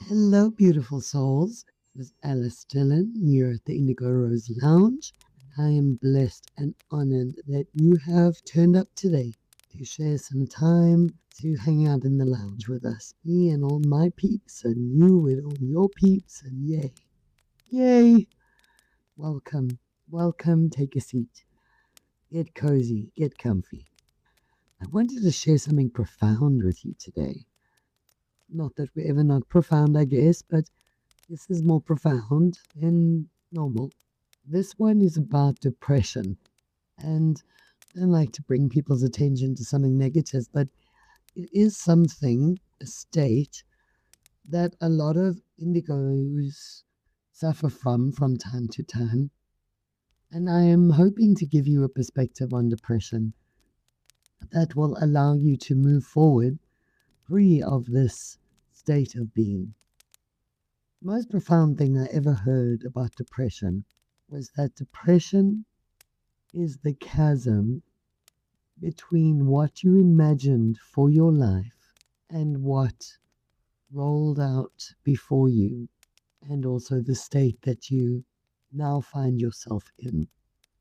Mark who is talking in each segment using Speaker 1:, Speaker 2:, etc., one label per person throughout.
Speaker 1: Hello, beautiful souls. This is Alyce Dylan here at the Indigo Rose Lounge. I am blessed and honored that you have turned up today to share some time to hang out in the lounge with us. Me and all my peeps, and you with all your peeps, and yay. Yay! Welcome, welcome. Take a seat. Get cozy, get comfy. I wanted to share something profound with you today. Not that we're ever not profound, I guess, but this is more profound than normal. This one is about depression. And I don't like to bring people's attention to something negative, but it is something, a state, that a lot of indigos suffer from time to time. And I am hoping to give you a perspective on depression that will allow you to move forward free of this state of being. The most profound thing I ever heard about depression was that depression is the chasm between what you imagined for your life and what rolled out before you, and also the state that you now find yourself in.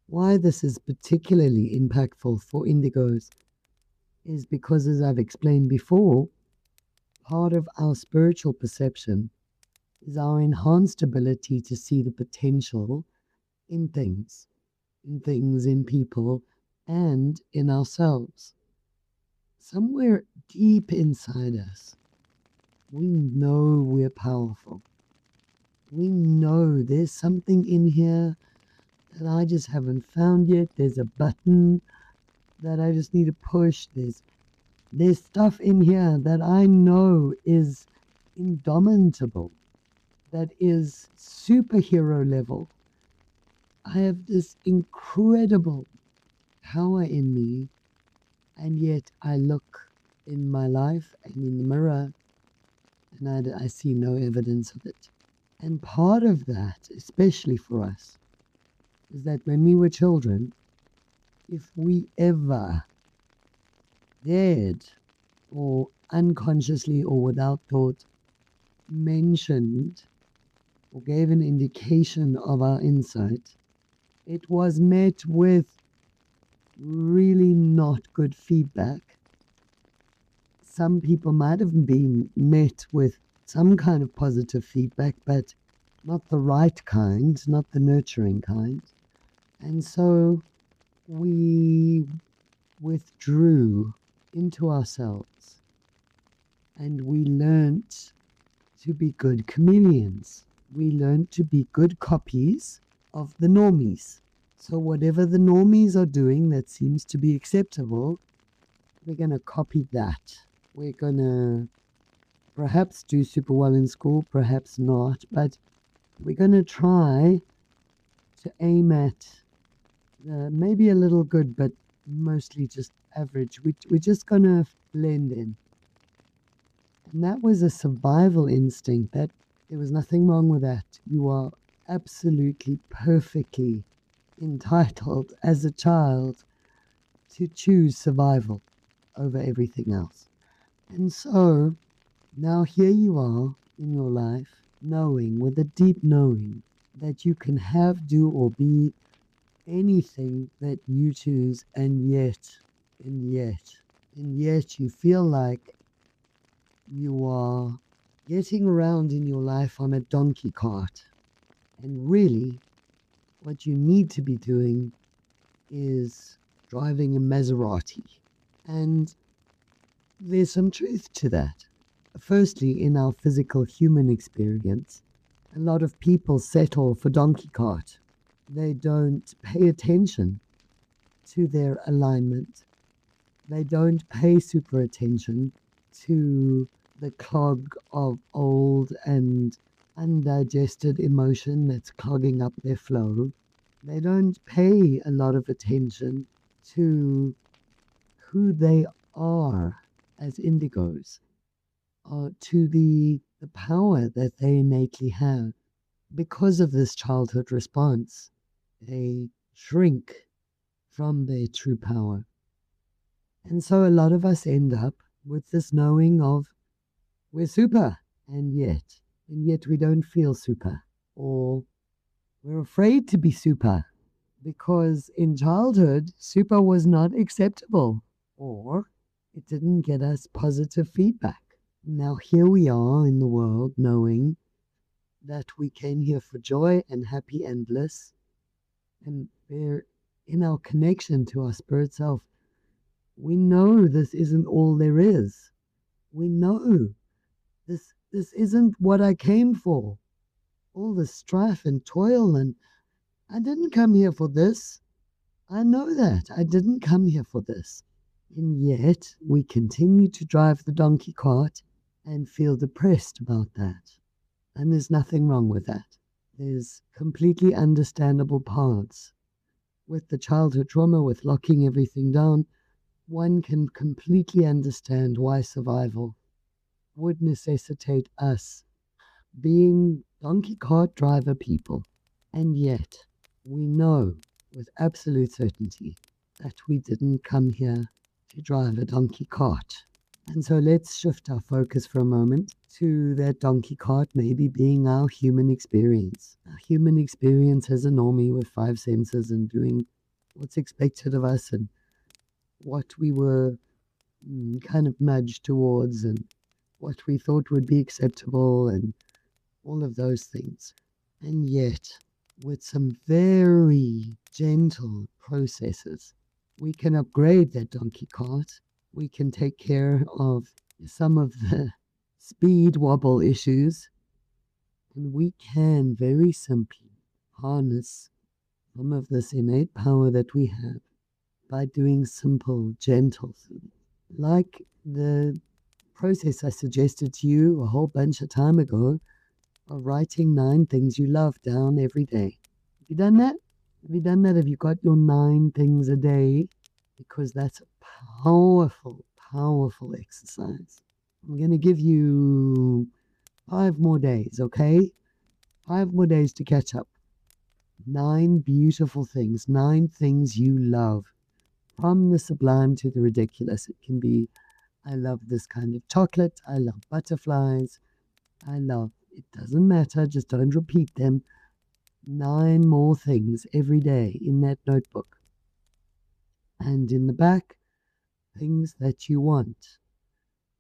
Speaker 1: Why this is particularly impactful for indigos is because, as I've explained before, part of our spiritual perception is our enhanced ability to see the potential in things, in people, and in ourselves. Somewhere deep inside us, we know we're powerful. We know there's something in here that I just haven't found yet. There's a button that I just need to push. There's stuff in here that I know is indomitable, that is superhero level. I have this incredible power in me, and yet I look in my life and in the mirror and I see no evidence of it. And part of that, especially for us, is that when we were children, if we ever dared or unconsciously or without thought mentioned or gave an indication of our insight, it was met with really not good feedback. Some people might have been met with some kind of positive feedback, but not the right kind, not the nurturing kind. And so we withdrew into ourselves and we learnt to be good chameleons. We learned to be good copies of the normies. So whatever the normies are doing that seems to be acceptable, we're going to copy that. We're going to perhaps do super well in school, perhaps not, but we're going to try to aim at maybe a little good, but mostly just average. We're just going to blend in. And that was a survival instinct. That there was nothing wrong with that. You are absolutely perfectly entitled as a child to choose survival over everything else. And so now here you are in your life, knowing, with a deep knowing, that you can have, do, or be anything that you choose, and yet you feel like you are getting around in your life on a donkey cart. And really, what you need to be doing is driving a Maserati. And there's some truth to that. Firstly, in our physical human experience, a lot of people settle for donkey cart. They don't pay attention to their alignment. They don't pay super attention to the clog of old and undigested emotion that's clogging up their flow. They don't pay a lot of attention to who they are as indigos, or to the power that they innately have. Because of this childhood response, they shrink from their true power. And so a lot of us end up with this knowing of we're super, and yet and yet we don't feel super, or we're afraid to be super because in childhood, super was not acceptable, or it didn't get us positive feedback. Now, here we are in the world knowing that we came here for joy and happy and bliss, and we're in our connection to our spirit self. We know this isn't all there is. We know this isn't what I came for. All the strife and toil, and I didn't come here for this. I know that. I didn't come here for this. And yet, we continue to drive the donkey cart and feel depressed about that. And there's nothing wrong with that. There's completely understandable parts. With the childhood trauma, with locking everything down, one can completely understand why survival would necessitate us being donkey cart driver people. And yet, we know with absolute certainty that we didn't come here to drive a donkey cart. And so let's shift our focus for a moment to that donkey cart maybe being our human experience. Our human experience as a normie with five senses and doing what's expected of us and what we were kind of nudged towards and what we thought would be acceptable and all of those things. And yet, with some very gentle processes, we can upgrade that donkey cart. We can take care of some of the speed wobble issues, and we can very simply harness some of this innate power that we have by doing simple, gentle things. Like the process I suggested to you a whole bunch of time ago of writing 9 things you love down every day. Have you done that? Have you done that? Have you got your 9 things a day? Because that's a powerful, powerful exercise. I'm going to give you 5 more days, okay? 5 more days to catch up. 9 beautiful things, 9 things you love. From the sublime to the ridiculous. It can be, I love this kind of chocolate. I love butterflies. It doesn't matter. Just don't repeat them. 9 more things every day in that notebook. And in the back, things that you want.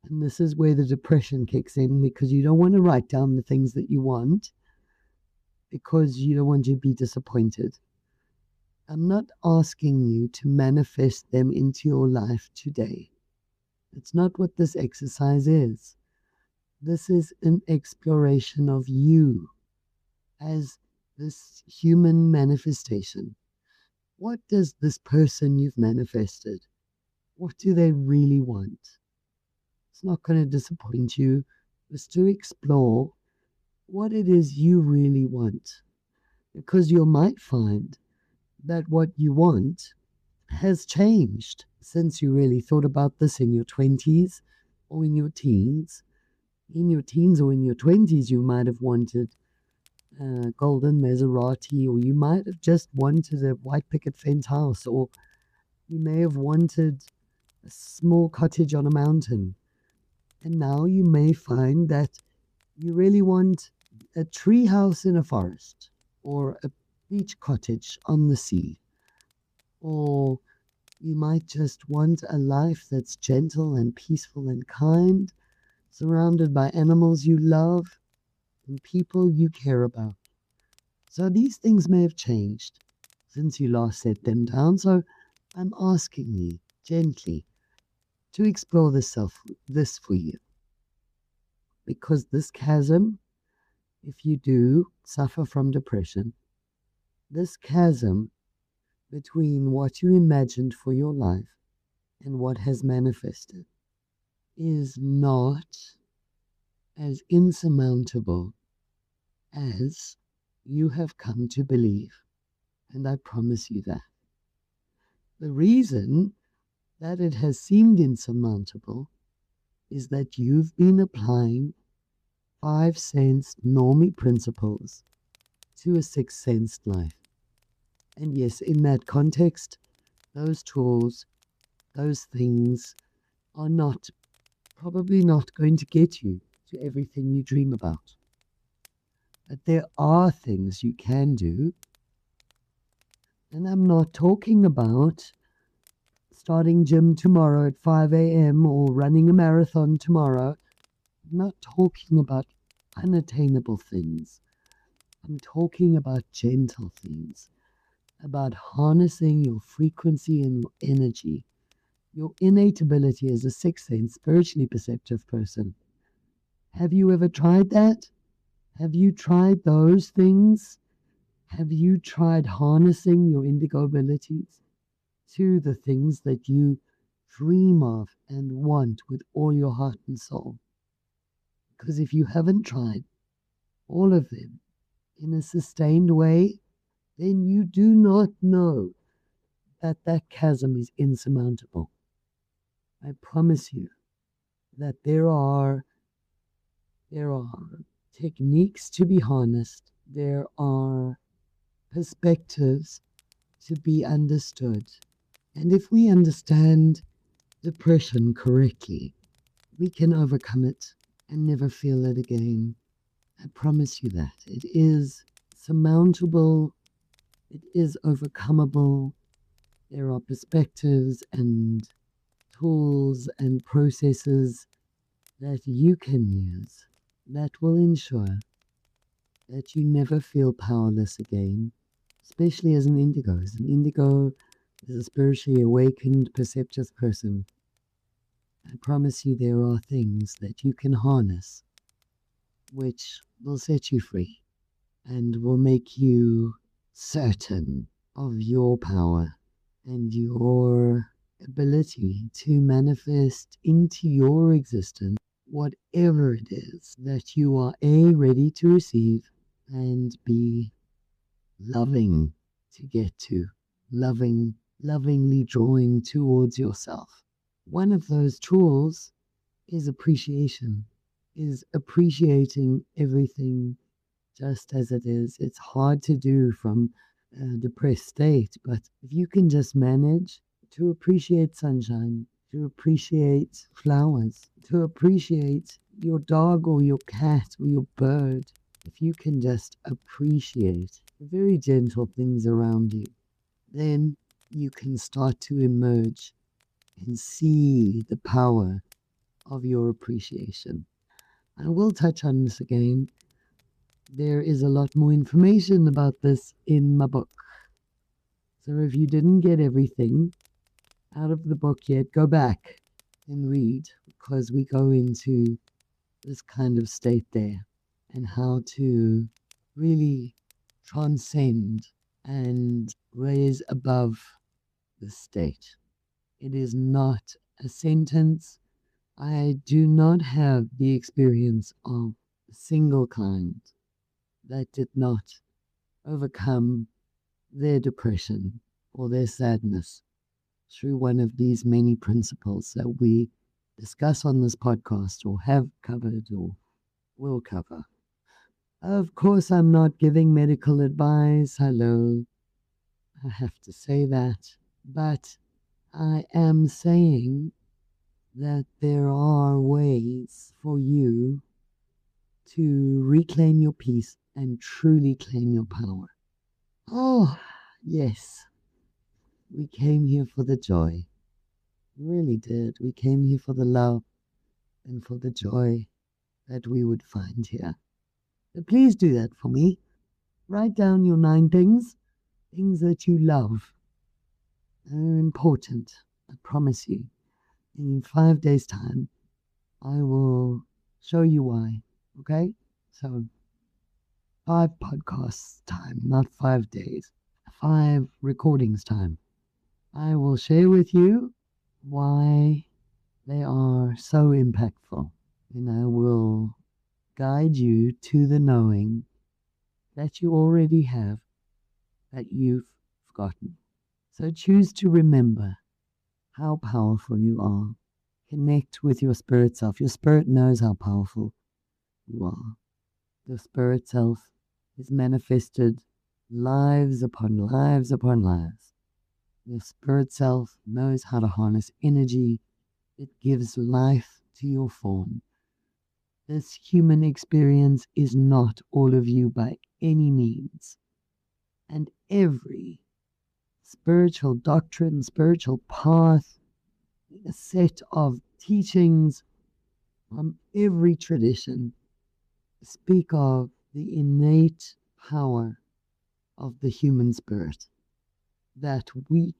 Speaker 1: And this is where the depression kicks in because you don't want to write down the things that you want because you don't want to be disappointed. I'm not asking you to manifest them into your life today. It's not what this exercise is. This is an exploration of you as this human manifestation. What does this person you've manifested, what do they really want? It's not going to disappoint you. It's to explore what it is you really want. Because you might find that what you want has changed since you really thought about this in your 20s or in your teens. In your teens or in your 20s, you might have wanted a golden Maserati, or you might have just wanted a white picket fence house, or you may have wanted a small cottage on a mountain. And now you may find that you really want a tree house in a forest, or a beach cottage on the sea, or you might just want a life that's gentle and peaceful and kind, surrounded by animals you love and people you care about. So these things may have changed since you last set them down. So I'm asking you gently to explore this for you. Because this chasm, if you do suffer from depression, this chasm between what you imagined for your life and what has manifested is not as insurmountable as you have come to believe. And I promise you that. The reason that it has seemed insurmountable is that you've been applying 5 sensed normie principles to a 6 sensed life. And yes, in that context, those tools, those things are probably not going to get you to everything you dream about. But there are things you can do. And I'm not talking about starting gym tomorrow at 5 a.m. or running a marathon tomorrow. I'm not talking about unattainable things. I'm talking about gentle things, about harnessing your frequency and your energy, your innate ability as a sixth sense, spiritually perceptive person. Have you ever tried that? Have you tried those things? Have you tried harnessing your indigo abilities to the things that you dream of and want with all your heart and soul? Because if you haven't tried all of them in a sustained way, then you do not know that that chasm is insurmountable. I promise you that there are techniques to be harnessed. There are perspectives to be understood. And if we understand depression correctly, we can overcome it and never feel it again. I promise you that. It is surmountable. It is overcomable. There are perspectives and tools and processes that you can use that will ensure that you never feel powerless again, especially as an indigo. As an indigo, as a spiritually awakened, perceptive person, I promise you there are things that you can harness which will set you free and will make you certain of your power and your ability to manifest into your existence whatever it is that you are ready to receive, and B, loving to get to, lovingly drawing towards yourself. One of those tools is appreciation, is appreciating everything just as it is. It's hard to do from a depressed state, but if you can just manage to appreciate sunshine, to appreciate flowers, to appreciate your dog or your cat or your bird, if you can just appreciate the very gentle things around you, then you can start to emerge and see the power of your appreciation. I will touch on this again. There is a lot more information about this in my book. So if you didn't get everything out of the book yet, go back and read, because we go into this kind of state there and how to really transcend and raise above the state. It is not a sentence. I do not have the experience of a single client that did not overcome their depression or their sadness through one of these many principles that we discuss on this podcast or have covered or will cover. Of course, I'm not giving medical advice. Hello. I have to say that. But I am saying that there are ways for you to reclaim your peace and truly claim your power. Oh, yes. We came here for the joy. We really did. We came here for the love and for the joy that we would find here. So please do that for me. Write down your 9 things that you love. They're important, I promise you. In 5 days' time, I will show you why. Okay? So 5 podcasts time, not 5 days. 5 recordings time. I will share with you why they are so impactful. And I will guide you to the knowing that you already have, that you've forgotten. So choose to remember how powerful you are. Connect with your spirit self. Your spirit knows how powerful you are. Your spirit self is manifested lives upon lives upon lives. Your spirit self knows how to harness energy. It gives life to your form. This human experience is not all of you by any means. And every spiritual doctrine, spiritual path, a set of teachings from every tradition speak of the innate power of the human spirit, that we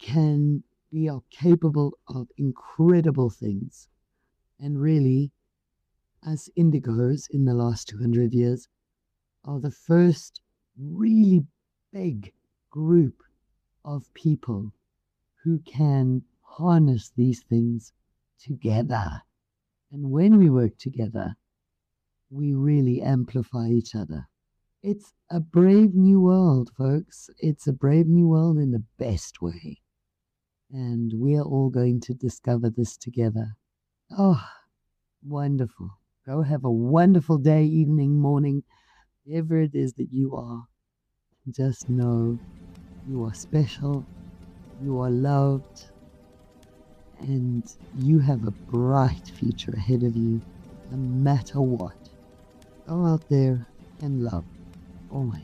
Speaker 1: are capable of incredible things. And really, as indigos in the last 200 years, are the first really big group of people who can harness these things together. And when we work together, we really amplify each other. It's a brave new world, folks. It's a brave new world in the best way. And we are all going to discover this together. Oh, wonderful. Go have a wonderful day, evening, morning, wherever it is that you are. Just know you are special, you are loved, and you have a bright future ahead of you, no matter what. Go out there and love, always.